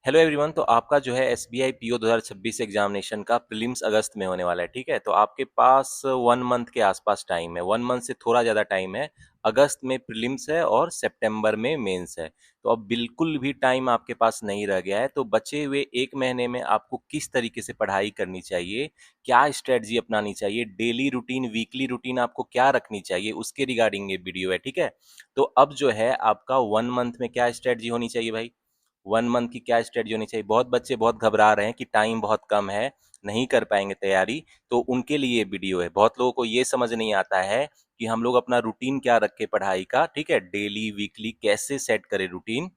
Hello everyone. तो आपका जो है एसबीआई पीओ 2026 एग्जामिनेशन का प्रीलिम्स अगस्त में होने वाला है। ठीक है, तो आपके पास 1 मंथ के आसपास टाइम है, 1 मंथ से थोड़ा ज़्यादा टाइम है। अगस्त में प्रीलिम्स है और सितंबर में मेंस है। तो अब बिल्कुल भी टाइम आपके पास नहीं रह गया है। तो बचे हुए 1 महीने में आपको किस तरीके से पढ़ाई करनी चाहिए, क्या स्ट्रेटजी अपनानी चाहिए, डेली रूटीन वीकली रूटीन आपको क्या रखनी चाहिए, उसके रिगार्डिंग ये वीडियो है। ठीक है, तो अब जो है आपका 1 मंथ में क्या स्ट्रेटजी होनी चाहिए भाई, 1 मंथ की क्या स्ट्रेटजी होनी चाहिए। बहुत बच्चे बहुत घबरा रहे हैं कि टाइम बहुत कम है, नहीं कर पाएंगे तैयारी। तो उनके लिए ये वीडियो है। बहुत लोगों को ये समझ नहीं आता है कि हम लोग अपना रूटीन क्या रखे पढ़ाई का। ठीक है, डेली वीकली कैसे सेट करें रूटीन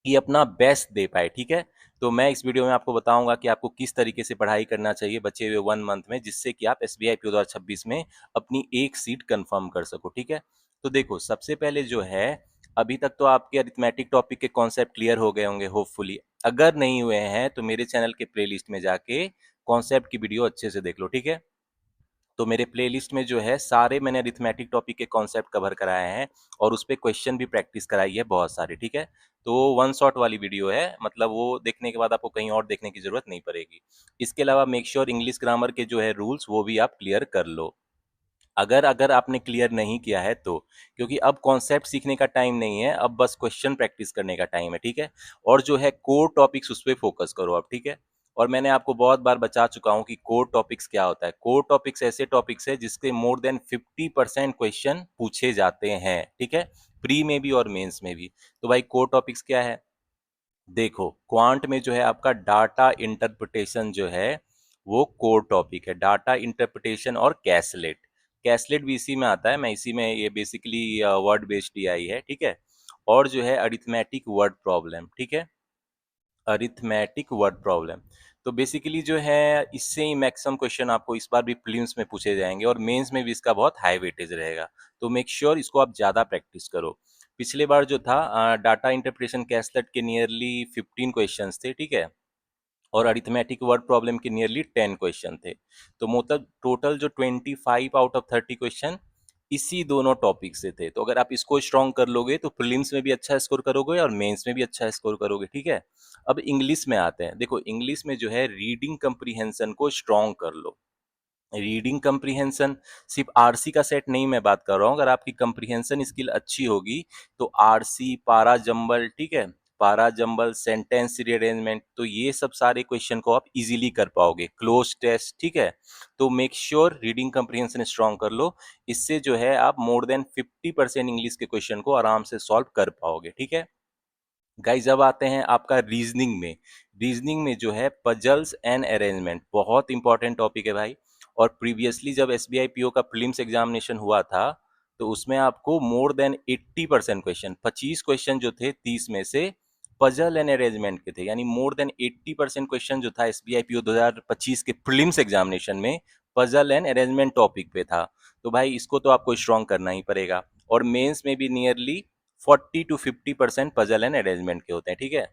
कि अपना बेस्ट दे पाए। ठीक है, तो मैं इस वीडियो में आपको बताऊंगा कि आपको किस तरीके से पढ़ाई करना चाहिए बचे हुए 1 मंथ में, जिससे कि आप एसबीआई पी 2026 में अपनी एक सीट कंफर्म कर सको। ठीक है, तो देखो सबसे पहले जो है, अभी तक तो आपके अरिथमेटिक टॉपिक के कॉन्सेप्ट क्लियर हो गए होंगे होपफुली। अगर नहीं हुए हैं तो मेरे चैनल के प्लेलिस्ट में जाके कॉन्सेप्ट की वीडियो अच्छे से देख लो। ठीक है, तो मेरे प्लेलिस्ट में जो है सारे मैंने अरिथमेटिक टॉपिक के कॉन्सेप्ट कवर कराए हैं और उस पे क्वेश्चन भी प्रैक्टिस कराई है बहुत सारे। ठीक है, तो वन शॉट वाली वीडियो है, मतलब वो देखने के बाद आपको कहीं और देखने की जरूरत नहीं पड़ेगी। इसके अलावा मेक श्योर इंग्लिश ग्रामर के जो है रूल्स वो भी आप क्लियर कर लो, अगर अगर आपने क्लियर नहीं किया है तो, क्योंकि अब कॉन्सेप्ट सीखने का टाइम नहीं है, अब बस क्वेश्चन प्रैक्टिस करने का टाइम है। ठीक है, और जो है कोर टॉपिक्स उस पर फोकस करो अब। ठीक है, और मैंने आपको बहुत बार बता चुका हूं कि कोर टॉपिक्स क्या होता है। कोर टॉपिक्स ऐसे टॉपिक्स है जिसके मोर देन 50% क्वेश्चन पूछे जाते हैं। ठीक है, प्री में भी और मेंस में भी। तो भाई कोर टॉपिक्स क्या है, देखो क्वांट में जो है आपका डाटा इंटरप्रिटेशन जो है वो कोर टॉपिक है। डाटा इंटरप्रिटेशन और कैसलेट, कैसलेट भी इसी में आता है, मैं इसी में, ये बेसिकली वर्ड बेस्ड एआई है। ठीक है, और जो है अरिथमेटिक वर्ड प्रॉब्लम। ठीक है, अरिथमेटिक वर्ड प्रॉब्लम, तो बेसिकली जो है इससे ही मैक्सिमम क्वेश्चन आपको इस बार भी प्रीलिम्स में पूछे जाएंगे और मेंस में भी इसका बहुत हाई वेटेज रहेगा। तो मेक श्योर इसको आप ज़्यादा प्रैक्टिस करो। पिछले बार जो था डाटा इंटरप्रिटेशन कैसलेट के नियरली 15 क्वेश्चंस थे। ठीक है, और अरिथमेटिक वर्ड प्रॉब्लम के नियरली 10 क्वेश्चन थे। तो मतलब टोटल जो 25 आउट ऑफ 30 क्वेश्चन इसी दोनों टॉपिक से थे। तो अगर आप इसको स्ट्रॉन्ग कर लोगे तो प्रीलिम्स में भी अच्छा स्कोर करोगे और मेंस में भी अच्छा स्कोर करोगे। ठीक है, अब इंग्लिश में आते हैं। देखो इंग्लिश में जो है रीडिंग कंप्रीहेंशन को स्ट्रॉन्ग कर लो। रीडिंग कंप्रीहेंशन सिर्फ आरसी का सेट नहीं मैं बात कर रहा हूँ, अगर आपकी कंप्रीहेंशन स्किल अच्छी होगी तो आरसी, पारा जंबल, ठीक है, पारा जंबल, सेंटेंस रीअरेंजमेंट, तो ये सब सारे क्वेश्चन को आप इजीली कर पाओगे। क्लोज टेस्ट, ठीक है, तो make sure reading comprehension strong कर लो। इससे जो है आप मोर देन 50% इंग्लिश के क्वेश्चन को आराम से सॉल्व कर पाओगे। ठीक है गाइज, अब आते हैं आपका रीजनिंग में। रीजनिंग में जो है पजल्स एंड अरेंजमेंट बहुत इंपॉर्टेंट टॉपिक है भाई। और प्रीवियसली जब एसबीआई पीओ का प्रीलिम्स एग्जामिनेशन हुआ था तो उसमें आपको मोर देन 80% क्वेश्चन, 25 क्वेश्चन जो थे 30 में से पजल एंड अरेंजमेंट के थे, यानी मोर देन 80% क्वेश्चन जो था एसबीआई पीओ 2025 के प्रीलिम्स एग्जामिनेशन में पजल एंड अरेंजमेंट टॉपिक पे था। तो भाई इसको तो आपको स्ट्रॉन्ग करना ही पड़ेगा। और मेंस में भी nearly 40 to 50% puzzle and arrangement के होते हैं। ठीक है,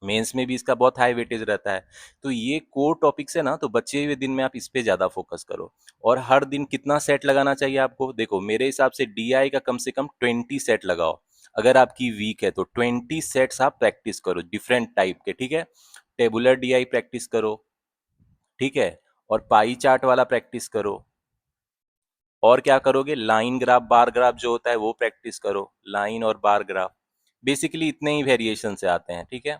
मेंस में भी इसका बहुत हाई वेटेज रहता है। तो ये कोर टॉपिक्स है ना, तो बचे हुए दिन में आप इस पे ज्यादा फोकस करो। और हर दिन कितना सेट लगाना चाहिए आपको, देखो मेरे हिसाब से डीआई का कम से कम 20 सेट लगाओ। अगर आपकी वीक है तो 20 सेट्स आप प्रैक्टिस करो डिफरेंट टाइप के। ठीक है, टेबुलर डीआई प्रैक्टिस करो। ठीक है, और पाई चार्ट वाला प्रैक्टिस करो। और क्या करोगे, लाइन ग्राफ बार ग्राफ जो होता है वो प्रैक्टिस करो, लाइन और बार ग्राफ। बेसिकली इतने ही वेरिएशन से आते हैं। ठीक है,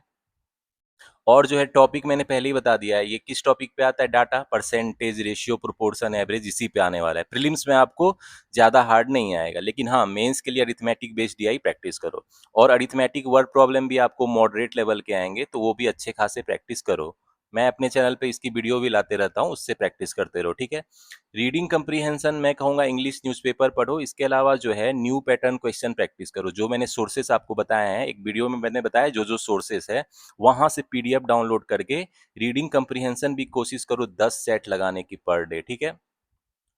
और जो है टॉपिक मैंने पहले ही बता दिया है, ये किस टॉपिक पे आता है, data, percentage, ratio, proportion, average, इसी पे आने वाला है। प्रीलिम्स में आपको ज्यादा हार्ड नहीं आएगा, लेकिन हाँ मेंस के लिए अरिथमेटिक बेस्ड डीआई प्रैक्टिस करो। और अरिथमेटिक वर्ड प्रॉब्लम भी आपको मॉडरेट लेवल के आएंगे, तो वो भी अच्छे खासे प्रैक्टिस करो। मैं अपने चैनल पे इसकी वीडियो भी लाते रहता हूँ, उससे प्रैक्टिस करते रहो। ठीक है, रीडिंग कंप्रीहेंशन मैं कहूँगा इंग्लिश न्यूज़पेपर पढ़ो। इसके अलावा जो है न्यू पैटर्न क्वेश्चन प्रैक्टिस करो। जो मैंने सोर्सेस आपको बताए हैं, एक वीडियो में मैंने बताया जो जो सोर्सेस है, वहां से पीडीएफ डाउनलोड करके रीडिंग कंप्रीहेंशन भी कोशिश करो 10 सेट लगाने की पर डे। ठीक है,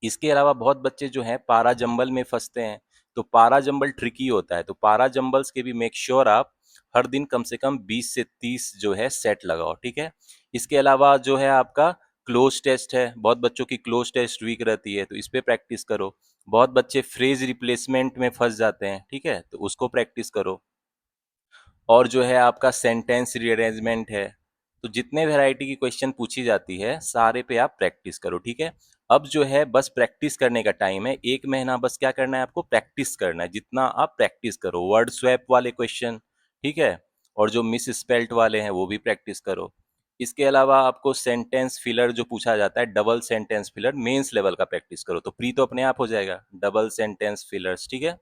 इसके अलावा बहुत बच्चे जो हैं पारा जंबल में फंसते हैं। तो पारा जंबल ट्रिकी होता है, तो पारा जंबल्स के भी मेक श्योर आप हर दिन कम से कम 20 से 30 जो है सेट लगाओ। ठीक है, इसके अलावा जो है आपका क्लोज टेस्ट है, बहुत बच्चों की क्लोज टेस्ट वीक रहती है, तो इस पे प्रैक्टिस करो। बहुत बच्चे फ्रेज रिप्लेसमेंट में फंस जाते हैं, ठीक है, तो उसको प्रैक्टिस करो। और जो है आपका सेंटेंस रीअरेंजमेंट है। तो जितने वैरायटी की क्वेश्चन पूछी जाती है सारे पे आप प्रैक्टिस करो, ठीक है। अब जो है बस प्रैक्टिस करने का टाइम है, 1 महीना बस क्या करना है आपको, प्रैक्टिस करना है। जितना आप प्रैक्टिस करो, वर्ड स्वैप वाले क्वेश्चन, ठीक है, और जो मिस स्पेल्ट वाले हैं वो भी प्रैक्टिस करो। इसके अलावा आपको सेंटेंस फिलर जो पूछा जाता है, double sentence filler mains level का प्रैक्टिस करो, तो प्री तो अपने आप हो जाएगा, डबल सेंटेंस फिलर्स, ठीक है।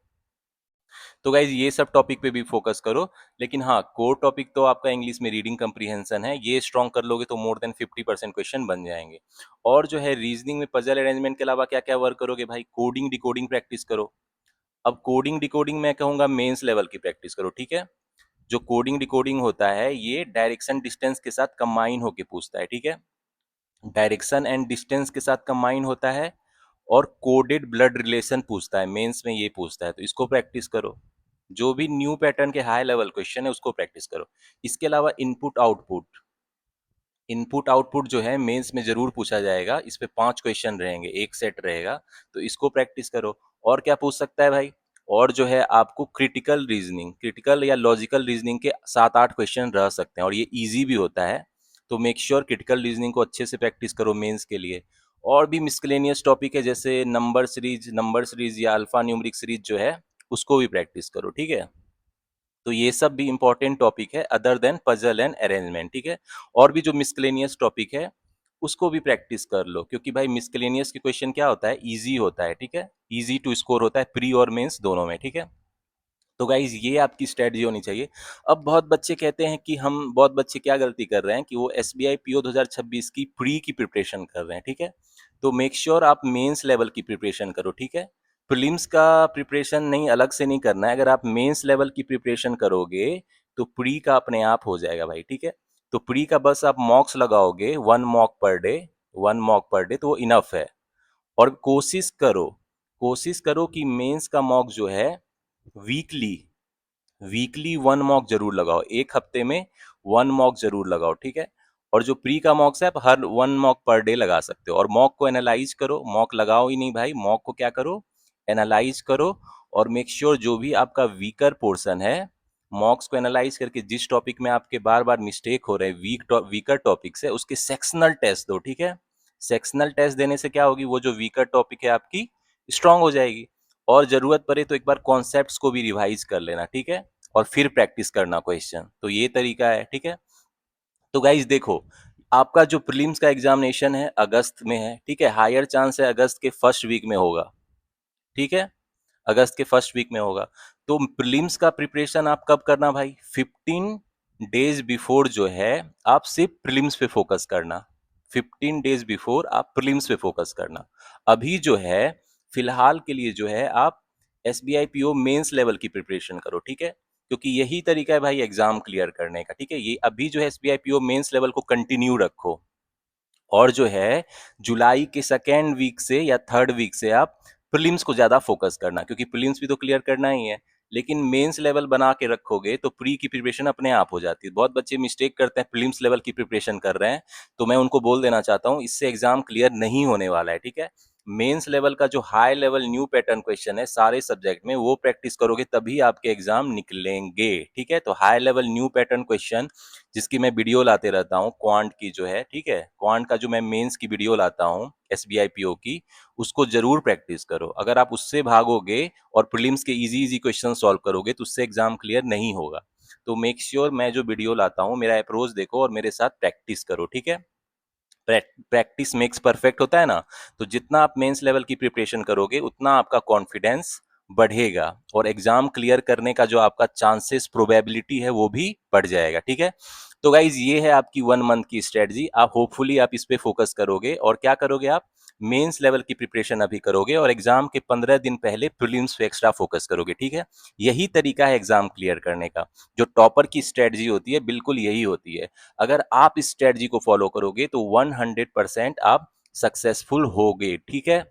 तो गाइज ये सब टॉपिक पे भी फोकस करो। लेकिन हाँ, कोर टॉपिक तो आपका इंग्लिश में रीडिंग कंप्रीहेंशन है, ये स्ट्रॉन्ग कर लोगे तो मोर देन 50% क्वेश्चन बन जाएंगे। और जो है रीजनिंग में पजल अरेंजमेंट के अलावा क्या क्या वर्क करोगे भाई, कोडिंग डिकोडिंग प्रैक्टिस करो। अब कोडिंग डिकोडिंग मैं कहूंगा मेंस लेवल की प्रैक्टिस करो, ठीक है। जो कोडिंग डिकोडिंग होता है ये डायरेक्शन डिस्टेंस के साथ कंबाइन होके पूछता है, ठीक है। डायरेक्शन एंड डिस्टेंस के साथ कंबाइन होता है, और कोडेड ब्लड रिलेशन पूछता है, मेंस में ये पूछता है, तो इसको प्रैक्टिस करो। जो भी न्यू पैटर्न के हाई लेवल क्वेश्चन है उसको प्रैक्टिस करो। इसके अलावा इनपुट आउटपुट, इनपुट आउटपुट जो है मेंस में जरूर पूछा जाएगा, इस पे 5 क्वेश्चन रहेंगे, एक सेट रहेगा, तो इसको प्रैक्टिस करो। और क्या पूछ सकता है भाई, और जो है आपको क्रिटिकल रीजनिंग, क्रिटिकल या लॉजिकल रीजनिंग के 7-8 क्वेश्चन रह सकते हैं, और ये इजी भी होता है। तो मेक श्योर क्रिटिकल रीजनिंग को अच्छे से प्रैक्टिस करो मेंस के लिए। और भी मिसलेनियस टॉपिक है जैसे नंबर सीरीज या अल्फा न्यूमरिक सीरीज जो है उसको भी प्रैक्टिस करो, ठीक है। तो ये सब भी इंपॉर्टेंट टॉपिक है other than puzzle and arrangement, ठीक है। और भी जो मिसलेनियस टॉपिक है उसको भी प्रैक्टिस कर लो, क्योंकि भाई मिसलेनियस के क्वेश्चन क्या होता है, इजी होता है, ठीक है। इजी टू स्कोर होता है प्री और मेंस दोनों में, ठीक है। तो गाइज ये आपकी स्ट्रेटजी होनी चाहिए। अब बहुत बच्चे कहते हैं कि हम, बहुत बच्चे क्या गलती कर रहे हैं कि वो एसबीआई पीओ 2026 की प्री की प्रिपरेशन कर रहे हैं, ठीक है। तो मेक श्योर आप मेंस लेवल की प्रिपरेशन करो, ठीक है। प्रीलिम्स का प्रिपरेशन नहीं, अलग से नहीं करना है। अगर आप मेंस लेवल की प्रिपरेशन करोगे तो प्री का अपने आप हो जाएगा भाई, ठीक है। तो प्री का बस आप मॉक्स लगाओगे, 1 मॉक पर डे तो वो इनफ है। और कोशिश करो कि मेंस का मॉक जो है वीकली वीकली 1 मॉक जरूर लगाओ, एक हफ्ते में 1 मॉक जरूर लगाओ, ठीक है। और जो प्री का मॉक्स है आप हर 1 मॉक पर डे लगा सकते हो। और मॉक को एनालाइज करो, मॉक लगाओ ही नहीं भाई, मॉक को क्या करो, एनालाइज करो। और मेक श्योर जो भी आपका वीकर पोर्शन है, मॉक्स को एनालाइज करके जिस टॉपिक में आपके बार बार मिस्टेक हो रहे हैं, वीकर टॉपिक से, उसके सेक्शनल टेस्ट दो, ठीक है। सेक्शनल टेस्ट देने से क्या होगी, वो जो वीकर टॉपिक है आपकी स्ट्रांग हो जाएगी। और जरूरत पड़े तो एक बार कॉन्सेप्ट्स को भी रिवाइज कर लेना, ठीक है। और फिर प्रैक्टिस करना क्वेश्चन, तो ये तरीका है, ठीक है। तो गाइज देखो, आपका जो प्रीलिम्स का एग्जामिनेशन है अगस्त में है, ठीक है। हायर चांस है अगस्त के फर्स्ट वीक में होगा, ठीक है। अगस्त के फर्स्ट वीक में होगा। तो प्रीलिम्स का प्रिपरेशन आप कब करना भाई, 15 डेज बिफोर जो है आप सिर्फ प्रीलिम्स पे फोकस करना। 15 डेज बिफोर आप प्रीलिम्स पे फोकस करना। अभी जो है फिलहाल के लिए जो है आप S B I P O mains level की प्रिपरेशन करो, ठीक है। क्योंकि यही तरीका है भाई एग्जाम क्लियर करने का, ठीक है। ये अभी जो है S B I P O mains level को कंटिन्यू रखो। और जो है जुलाई के सेकेंड वीक से या थर्ड वीक से आप प्रीलिम्स को ज्यादा फोकस करना, क्योंकि प्रीलिम्स भी तो क्लियर करना ही है। लेकिन मेंस लेवल बना के रखोगे तो प्री की प्रिपरेशन अपने आप हो जाती है। बहुत बच्चे मिस्टेक करते हैं, प्रीलिम्स लेवल की प्रिपरेशन कर रहे हैं, तो मैं उनको बोल देना चाहता हूँ इससे एग्जाम क्लियर नहीं होने वाला है, ठीक है। मेंस लेवल का जो high level new pattern question है सारे सब्जेक्ट में, वो प्रैक्टिस करोगे तभी आपके एग्जाम निकलेंगे, ठीक है। तो high level new pattern question जिसकी मैं वीडियो लाते रहता हूँ क्वांट की जो है, ठीक है, क्वांट का जो मैं मेंस की वीडियो लाता हूँ एसबीआई पीओ की, उसको जरूर प्रैक्टिस करो। अगर आप उससे भागोगे और प्रीलिम्स के इजी इजी क्वेश्चन सॉल्व करोगे तो उससे एग्जाम क्लियर नहीं होगा। तो मेक श्योर मैं जो वीडियो लाता हूँ मेरा अप्रोच देखो और मेरे साथ प्रैक्टिस करो, ठीक है। प्रैक्टिस मेक्स परफेक्ट होता है ना। तो जितना आप मेंस लेवल की प्रिपरेशन करोगे उतना आपका कॉन्फिडेंस बढ़ेगा, और एग्जाम क्लियर करने का जो आपका चांसेस प्रोबेबिलिटी है वो भी बढ़ जाएगा, ठीक है। तो गाइज ये है आपकी 1 मंथ की स्ट्रेटजी। आप होपफुली आप इस पे फोकस करोगे, और क्या करोगे आप मेंस लेवल की प्रिपरेशन अभी करोगे, और एग्जाम के 15 दिन पहले प्रीलिम्स पे एक्स्ट्रा फोकस करोगे, ठीक है। यही तरीका है एग्जाम क्लियर करने का। जो टॉपर की स्ट्रेटजी होती है बिल्कुल यही होती है। अगर आप इस स्ट्रेटजी को फॉलो करोगे तो 100% आप सक्सेसफुल होगे, ठीक है।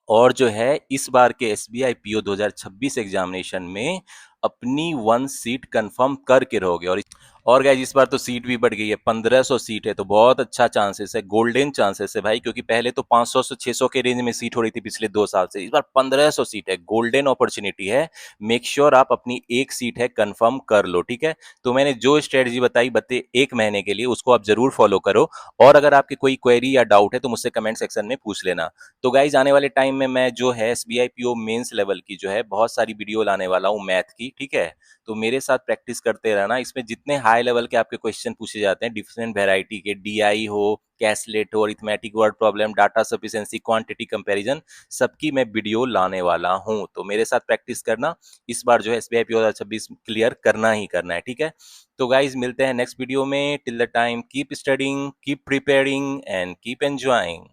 और जो है इस बार के S B I P O 2026 examination में अपनी 1 सीट कंफर्म करके रहोगे। और गाइस इस बार तो सीट भी बढ़ गई है, 1500 सीट है, तो बहुत अच्छा चांसेस है, गोल्डन चांसेस है भाई, क्योंकि पहले तो 500 से 600 के रेंज में सीट हो रही थी पिछले 2 साल से। इस बार 1500 सीट है, गोल्डन अपॉर्चुनिटी है। मेक श्योर आप अपनी एक सीट है कंफर्म कर लो, ठीक है। तो मैंने जो स्ट्रेटजी बताई 1 महीने के लिए, उसको आप जरूर फॉलो करो। और अगर आपकी कोई क्वेरी या डाउट है तो मुझसे कमेंट सेक्शन में पूछ लेना। तो गाइज आने वाले टाइम में मैं जो है एसबीआई पीओ मेंस लेवल की जो है बहुत सारी वीडियो लाने वाला हूँ मैथ की, ठीक है। तो मेरे साथ प्रैक्टिस करते रहना। इसमें जितने हाई लेवल के आपके क्वेश्चन पूछे जाते हैं, डिफरेंट वेराइटी के, डीआई हो, कैसलेट हो, arithmetic word problem, data sufficiency, quantity comparison, सबकी मैं वीडियो लाने वाला हूं। तो मेरे साथ प्रैक्टिस करना। इस बार जो है एसबीआई पीओ 2026 क्लियर करना ही करना है, ठीक है। तो गाइज मिलते हैं नेक्स्ट वीडियो में। Till the time keep studying, keep preparing and keep enjoying.